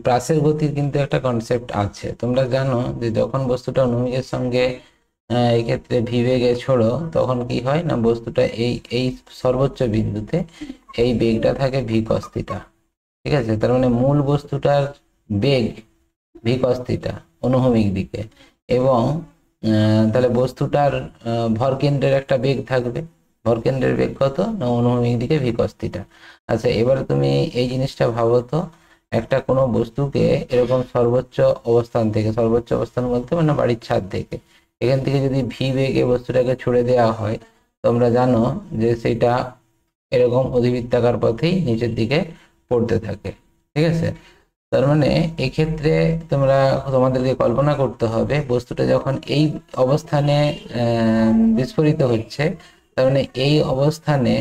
প্রাসের গতির কিন্তু একটা কনসেপ্ট আছে, তোমরা জানো যে যখন বস্তুটা অনুভূমিকের সঙ্গে এই ক্ষেত্রে ভি বেগে ছোড়ো তখন কি হয় না, বস্তুটা এই এই সর্বোচ্চ বিন্দুতে এই বেগটা থাকে ভি কস থিটা। ঠিক আছে, তার মানে মূল বস্তুটার বেগ ভি কস থিটা অনুভূমিক দিকে, এবং তাহলে বস্তুটার ভরকেন্দ্রের একটা বেগ থাকবে, ভরকেন্দ্রের বেগ কত না অনুভূমিক দিকে ভি কস থিটা। আচ্ছা, এবার তুমি এই জিনিসটা ভাবো তো, একটা কোনো বস্তুকে এরকম সর্বোচ্চ অবস্থান থেকে, সর্বোচ্চ অবস্থান বলতে মানে বাড়ির ছাদ থেকে, এখান থেকে যদি ভি বেগে বস্তুটাকে ছুড়ে দেওয়া হয়, তোমরা জানো যে সেটা এরকম অধিবৃত্তাকার পথেই নিচের দিকে পড়তে থাকে। ঠিক আছে, তার মানে এক্ষেত্রে তোমাদেরকে কল্পনা করতে হবে বস্তুটা যখন এই অবস্থানে বিস্ফোরিত হচ্ছে, তার মানে এই অবস্থানে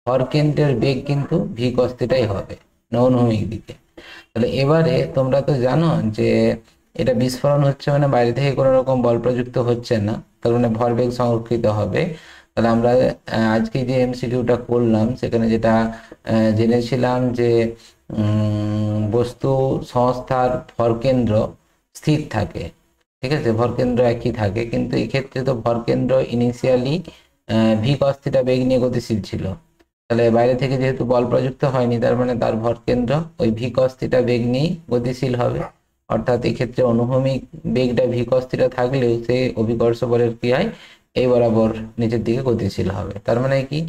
ভরকেন্দ্রের বেগ কিন্তু ভি কস থিটাই হবে অনুভূমিক দিকে। তাহলে এবারে তোমরা তো জানো যে এটা বিস্ফোরণ হচ্ছে মানে বাইরে থেকে কোনো রকম বল প্রযুক্ত হচ্ছে না, তার মানে ভরবেগ সংরক্ষিত হবে। তাহলে আমরা আজকে যে এমসিকিউটা করলাম সেখানে যেটা জেনেছিলাম যে বস্তু সংস্থার ভরকেন্দ্র স্থির থাকে। ঠিক আছে, ভরকেন্দ্র একই থাকে, কিন্তু এই ক্ষেত্রে তো ভরকেন্দ্র ইনিশিয়ালি ভি কস থিটা বেগ নিয়ে গতিশীল ছিল, তাহলে বাইরে থেকে যেহেতু বল প্রযুক্ত হয়নি, তার মানে তার ভরকেন্দ্র ওই ভি কস থিটা বেগ নিয়ে গতিশীল হবে। অর্থাৎ এই ক্ষেত্রে অনুভূমিক বেগটা ভি কস থিটা থাকলেও সে অভিকর্ষ বলের ক্রিয়ায় এই বরাবর নিচের দিকে গতিশীল হবে। তার মানে কি,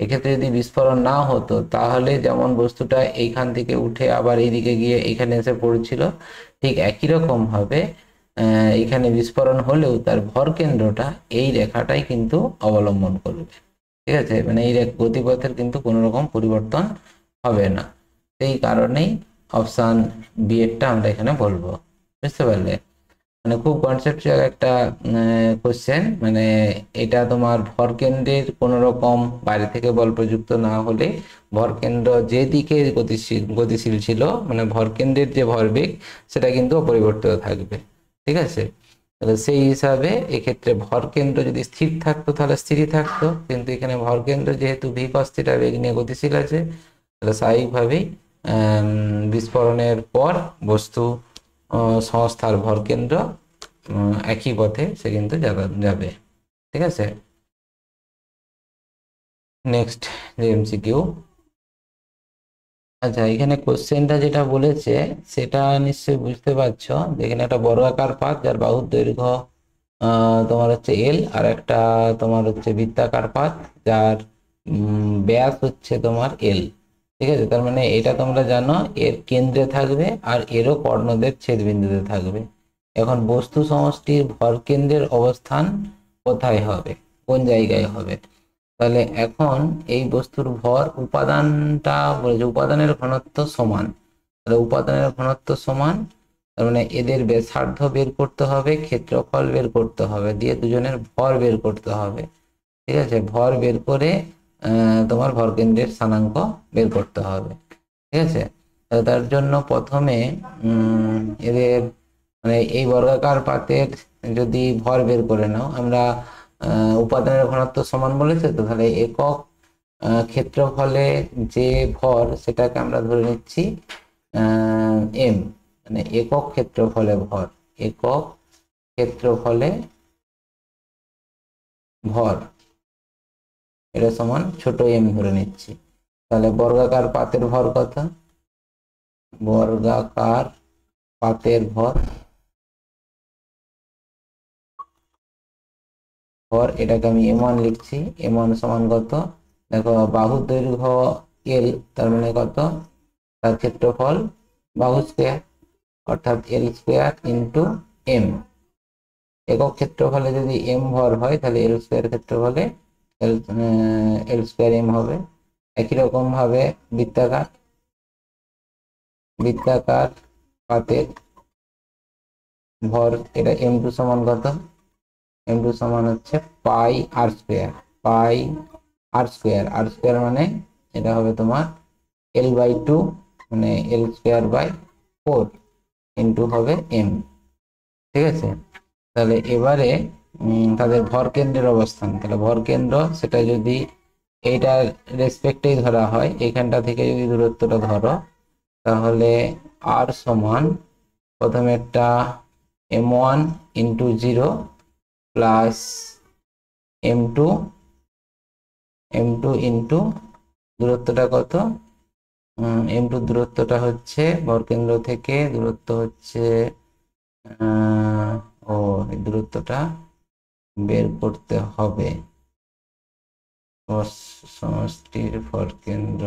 এক্ষেত্রে যদি বিস্ফোরণ না হতো তাহলে যেমন বস্তুটা এইখান থেকে উঠে আবার এইদিকে গিয়ে এখানে এসে পড়ছিল, ঠিক একই রকম ভাবে এখানে বিস্ফোরণ হলেও তার ভরকেন্দ্রটা এই রেখাটাই কিন্তু অবলম্বন করবে। ঠিক আছে, মানে এই গতিপথের কিন্তু কোনো রকম পরিবর্তন হবে না। সেই কারণেই অপশান বি এরটা আমরা এখানে বলবো। বুঝতে পারলে? মানে খুব কনসেপচুয়াল একটা কোশ্চেন, মানে এটা তোমার ভরকেন্দ্রের কোনো রকম বাইরে থেকে বল প্রযুক্ত না হলে ভরকেন্দ্র যেদিকে গতিশীল ছিল, মানে ভরকেন্দ্রের যে ভরবেগ সেটা কিন্তু অপরিবর্তিত থাকবে। ঠিক আছে, তাহলে সেই হিসাবে এক্ষেত্রে ভরকেন্দ্র যদি স্থির থাকতো তাহলে স্থিরই থাকতো, কিন্তু এখানে ভরকেন্দ্র যেহেতু ভি কস থিটা বেগ নিয়ে গতিশীল আছে, তাহলে স্বাভাবিকভাবেই বিস্ফোরণের পর বস্তু সংস্থার ভরকেন্দ্র একই পথে সে কিন্তু যাবে। ঠিক আছে, নেক্সট যে এমসিকিউ। আচ্ছা, এখানে কোশ্চেনটা যেটা বলেছে সেটা নিশ্চয়ই বুঝতে পারছো। এখানে একটা বর্গাকার পাত যার বাহুর দৈর্ঘ্য তোমার হচ্ছে এল, আর একটা তোমার হচ্ছে বৃত্তাকার পাত যার ব্যাস হচ্ছে তোমার এল। ঠিক আছে, তার মানে এটা তোমরা জানো এর কেন্দ্রে থাকবে আর এরও কর্ণদের ছেদ বিন্দুতে থাকবে। এখন বস্তু সমষ্টির ভর কেন্দ্রের অবস্থান কোথায় হবে, কোন জায়গায় হবে? তাহলে এখন এই বস্তুর ভর উপাদানটা বলেছে উপাদানের ঘনত্ব সমান। তাহলে উপাদানের ঘনত্ব সমান, তার মানে এদের ব্যাসার্ধ বের করতে হবে, ক্ষেত্রফল বের করতে হবে, দিয়ে দুজনের ভর বের করতে হবে। ঠিক আছে, ভর বের করে তোমার ভর কেন্দ্রের স্থানাঙ্ক বের করতে হবে। ঠিক আছে, তার জন্য প্রথমে এদের মানে এই বর্গাকার পাতের যদি ভর বের করে নাও, আমরা উপাদানের ঘনত্ব সমান বলেছে তো, তাহলে একক ক্ষেত্রফলে যে ভর সেটাকে আমরা ধরে নিচ্ছি এম, মানে একক ক্ষেত্রফলে ভর, একক ক্ষেত্রফলে ভর এটা সমান ছোট এম ধরে নিচ্ছি। তাহলে বর্গাকার পাতের ভর কত? বর্গাকার পাতের ভর এটাকে আমি এম ওয়ান লিখছি। এম ওয়ান সমান কত? দেখো, বাহুর দৈর্ঘ্য এল, তার মানে কত? তার ক্ষেত্রফল বাহু স্কোয়ার, অর্থাৎ এল স্কোয়ার ইন্টু এম। একক ক্ষেত্রফলে যদি এম ভর হয় তাহলে এল স্কোয়ার ক্ষেত্রফলে এল স্কোয়ার এম হবে। একই রকম ভাবে বৃত্তাকার বৃত্তাকার পাতের ভর, এটা এম টু সমান কত? এম টু সমান হচ্ছে পাই আর স্কোয়ার, পাই আর স্কোয়ার। আর স্কোয়ার মানে এটা হবে তোমার এল বাই টু, মানে এল স্কোয়ার বাই ফোর ইন্টু হবে এম। ঠিক আছে, তাহলে এবারে তাদের ভর কেন্দ্রের অবস্থান, তাহলে ভর কেন্দ্র সেটা যদি এইটার রেসপেক্টেই ধরা হয়, এখানটা থেকে যদি দূরত্বটা ধরো, তাহলে আর সমান প্রথমে একটা m one into zero plus M two into দূরত্বটা কত? এম টু দূরত্বটা হচ্ছে ভরকেন্দ্র থেকে দূরত্ব হচ্ছে ও এই দূরত্বটা বের করতে হবে সমষ্টির ভরকেন্দ্র।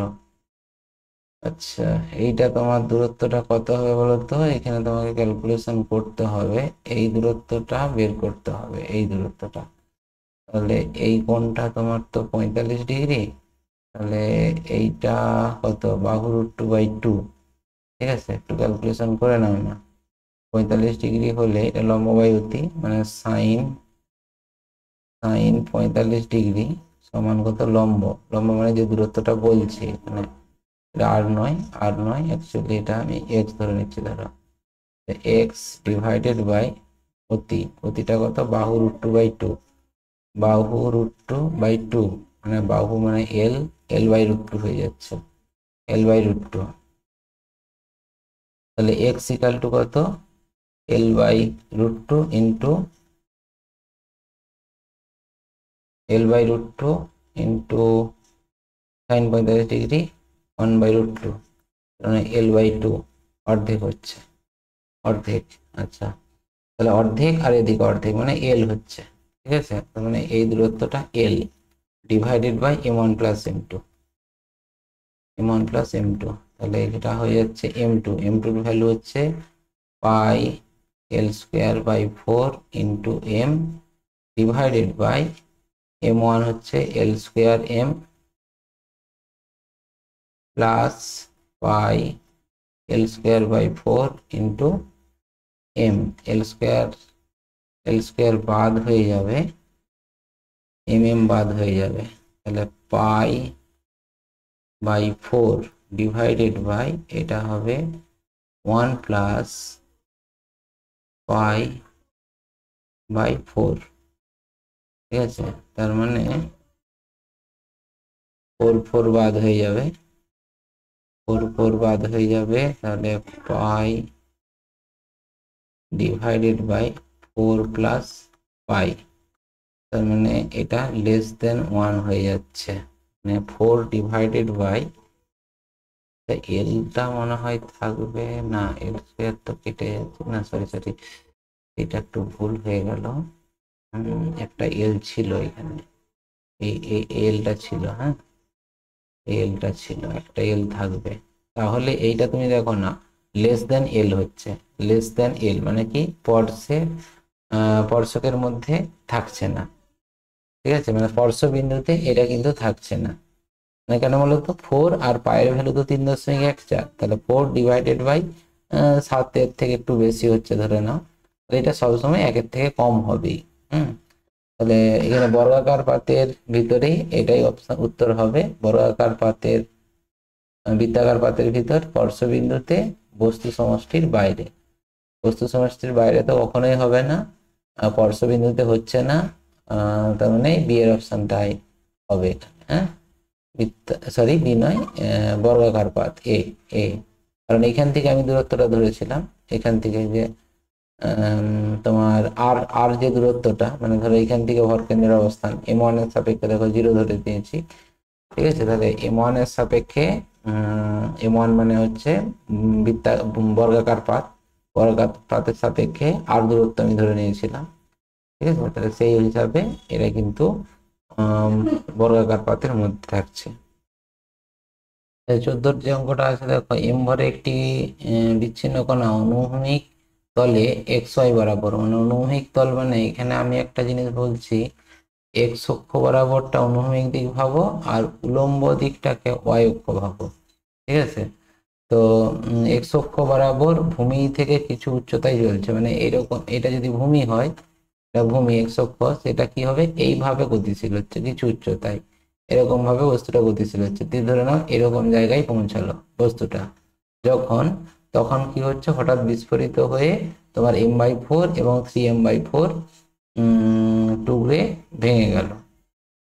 আচ্ছা, এইটা তোমার দূরত্বটা কত হবে বলো তো? এখানে তোমাকে ক্যালকুলেশন করতে হবে, এই দূরত্বটা বের করতে হবে, এই দূরত্বটা। তাহলে এই কোণটা তোমার তো 45 ডিগ্রি, তাহলে এইটা কত? বাহু রুট টু বাই টু। ঠিক আছে, একটু ক্যালকুলেশন করে নাও না। 45 ডিগ্রি হলে এটা লম্ব বাই অতি, মানে সাইন সাইন 45 ডিগ্রি সমান কত? লম্ব, লম্ব মানে যে দূরত্বটা বলছি মানে এটা আর নয় অ্যাকচুয়ালি এটা আমি এক্স ধরে নিচ্ছি। ধরো এক্স ডিভাইডেড বাই অতিটা কত? বাহু রুট টু বাই টু, বাহু রুট টু বাই টু, মানে বাহু মানে l, l by root two হয়ে যাচ্ছে, এল বাই রুট টু। তাহলে এক্স ইকাল টু কত? L by root two into l by root two into sine 45 degree 1/√2, মানে L by two, অর্ধেক হচ্ছে, অর্ধেক। আচ্ছা, তাহলে অর্ধেক আর এদিকে অর্ধেক মানে এল হচ্ছে। ঠিক আছে, তার মানে এই দূরত্বটা L divided by M one plus M two, M one plus M two. তাহলে এটা হয়ে যাচ্ছে এম টুর ভ্যালু হচ্ছে pi L square by four into M divided by M one হচ্ছে L square M plus pi L square by four into M. L square বাদ হয়ে যাবে, এম বাদ হয়ে যাবে, তাহলে pi by four divided by এটা হবে 1 + পাই বাই ফোর। ঠিক আছে, তার মানে 4 বাদ হয়ে যাবে, 4 বাদ হয়ে যাবে, তাহলে পাই ডিভাইডেড বাই 4+5, তার মানে এটা লেস দেন 1 হয়ে যাচ্ছে, মানে 4 ডিভাইডেড বাই, এলটা মনে হয় থাকবে না, এল স্কয়ার তো কেটে যাচ্ছে না, সরি এটা একটু ভুল হয়ে গেল, একটা এল ছিল এখানে, এই এলটা ছিল, হ্যাঁ এলটা ছিল, একটা এল থাকবে, তাহলে এইটা তুমি দেখো না, লেস দেন এল হচ্ছে, লেস দেন এল মানে কি স্পর্শকের মধ্যে থাকছে না, ঠিক আছে, মানে স্পর্শ বিন্দুতে এটা কিন্তু থাকছে না, মানে কেন বলতো 4 আর পায়ের ভ্যালু তো 3.14, তাহলে 4 ডিভাইডেড বাই 7 থেকে একটু বেশি হচ্ছে ধরে নাও, তাহলে এটা সবসময় 1 থেকে কম হবেই। তাহলে এখানে বর্গাকার পাতের ভিতরেই এটাই অপশন উত্তর হবে, বর্গাকার পাতের বৃত্তাকার পাতের ভিতর স্পর্শবিন্দুতে বস্তু সমষ্টির বাইরে, বস্তু সমষ্টির বাইরে তো কখনোই হবে না, স্পর্শবিন্দুতে হচ্ছে না, তার মানে বি এর অপশনটাই হবে, হ্যাঁ সরি বি নয়, বর্গাকার পাত এ, কারণ এখান থেকে আমি দূরত্বটা ধরেছিলাম, এখান থেকে যে তোমার আর আর যে দূরত্বটা, মানে ধরো এখান থেকে ভরকেন্দ্রের অবস্থান m1 এর সাপেক্ষে দেখো 0 ধরে দিয়েছি, ঠিক আছে, তাহলে m1 এর সাপেক্ষে m1 মানে হচ্ছে বর্গাকার পাত, বর্গাকার পাতের সাপেক্ষে আর দূরত্ব আমি ধরে নিয়েছিলাম, ঠিক আছে, তাহলে সেই হিসাবে এরা কিন্তু বর্গাকার পাতের মধ্যে থাকছে। 14 যে অঙ্কটা আছে দেখো, এম ভরে একটি বিচ্ছিন্ন কণা অনুভূমিক তলে এক্স ওয়াই বরাবর, মানে অনুভূমিক তল মানে এখানে আমি একটা জিনিস বলছি, এক্স অক্ষ বরাবরটা অনুভূমিক দিক ভাবো আর উলম্ব দিকটাকে ওয়াই অক্ষ ভাবো, ঠিক আছে, তো এক্স অক্ষ বরাবর ভূমি থেকে কিছু উচ্চতায় চলছে, মানে এরকম, এটা যদি ভূমি হয়, এটা ভূমি এক্স অক্ষ, সেটা কি হবে এইভাবে গতিশীল হচ্ছে কিছু উচ্চতায়, এরকম ভাবে বস্তুটা গতিশীল হচ্ছে, ধরে নাও এরকম জায়গায় পৌঁছালো বস্তুটা, যখন তখন কি হচ্ছে হঠাৎ বিস্ফোরিত হয়ে তোমার m/4 এবং 3m/4 টুকরে ভেঙে গেল,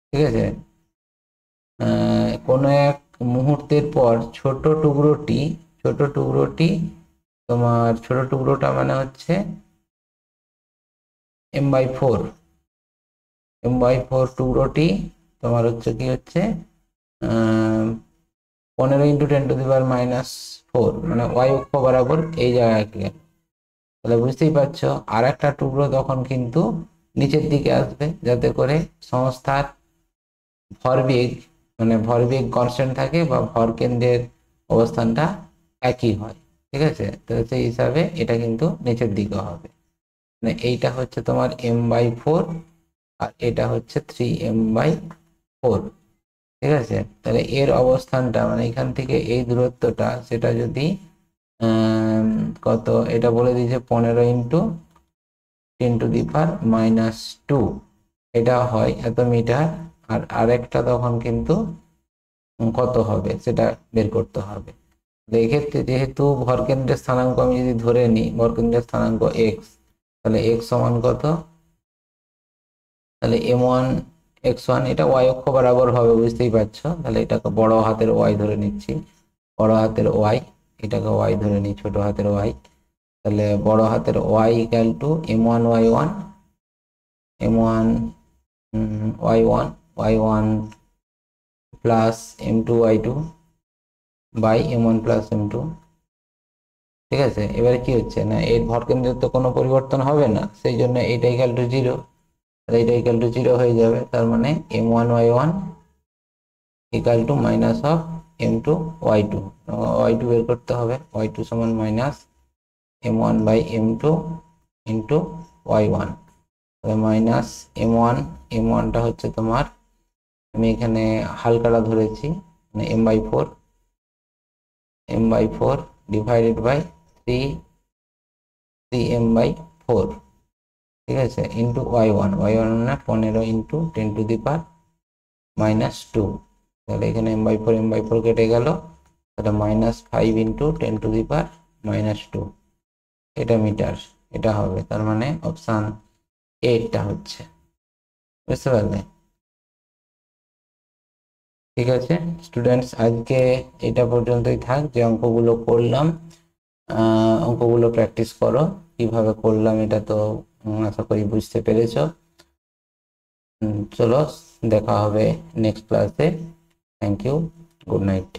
ঠিক আছে, কোনো এক মুহূর্তের পর ছোট টুকরোটি তোমার ছোট টুকরোটা মানে হচ্ছে m/4, টুকরোটি তোমার হচ্ছে কি হচ্ছে 15 × 10⁻⁴, মানে ওয়াই অক্ষ বরাবর এই জায়গায় গেল, তাহলে বুঝতেই পারছো আর একটা টুকরো তখন কিন্তু নিচের দিকে আসবে, যাতে করে সংস্থার ভরবেগ, মানে ভরবেগ কনস্ট্যান্ট থাকে বা ভর কেন্দ্রের অবস্থানটা একই হয়, ঠিক আছে, তো সেই হিসাবে এটা কিন্তু নিচের দিকে হবে, মানে এইটা হচ্ছে তোমার m/4 আর এটা হচ্ছে 3m/4, ঠিক আছে, তাহলে এর অবস্থানটা মানে এখান থেকে এই দূরত্বটা সেটা যদি কত, এটা বলে দিয়েছে 15 × 10⁻², এটা হয় এত মিটার, আর আরেকটা তখন কিন্তু কত হবে সেটা বের করতে হবে, এক্ষেত্রে যেহেতু ভরকেন্দ্রের স্থানাঙ্ক আমি যদি ধরে নিই, ভরকেন্দ্রের স্থানাঙ্ক এক্স, তাহলে এক্স সমান কত, তাহলে m1 x1 এটা ওয়াই অক্ষ বরাবর হবে, বুঝতেই পারছো, তাহলে এটাকে বড় হাতের ওয়াই ধরে নিচ্ছি, বড় হাতের ওয়াই, এটাকে ওয়াই ধরে নিই ছোট হাতের ওয়াই, তাহলে বড় হাতের y equal to m1 y1 m1 y1 plus m2 y2 by m1 plus m2, ঠিক আছে, এবারে কি হচ্ছে না এর ভরকেন্দ্রের তো কোনো পরিবর্তন হবে না, সেই জন্য এটা ইকুয়াল টু 0, এটা ইকুয়াল টু 0 হয়ে যাবে, তার মানে m1 y1 equal to minus of m2 y2, y2 বের করতে হবে, y2 সমান minus m1 by m2 into y1, তাহলে মাইনাস m1টা হচ্ছে তোমার, আমি এখানে হালকাটা ধরেছি, মানে m/4 ডিভাইডেড বাই 3m/4, ঠিক আছে, ইন্টু y1 মানে 15 × 10⁻², তাহলে এখানে m/4 কেটে গেল, তাহলে -5 × 10⁻², এটা মিটার, এটা হবে, তার মানে অপশন এটা হচ্ছে, বুঝতে পারলে, ঠিক আছে স্টুডেন্টস, আজকে এটা পর্যন্তই থাক, যে অঙ্কগুলো করলাম অঙ্কগুলো প্র্যাকটিস করো, কিভাবে করলাম এটা তো আশা করি বুঝতে পেরেছো। চলো দেখা হবে নেক্সট ক্লাসে। Thank you, good night.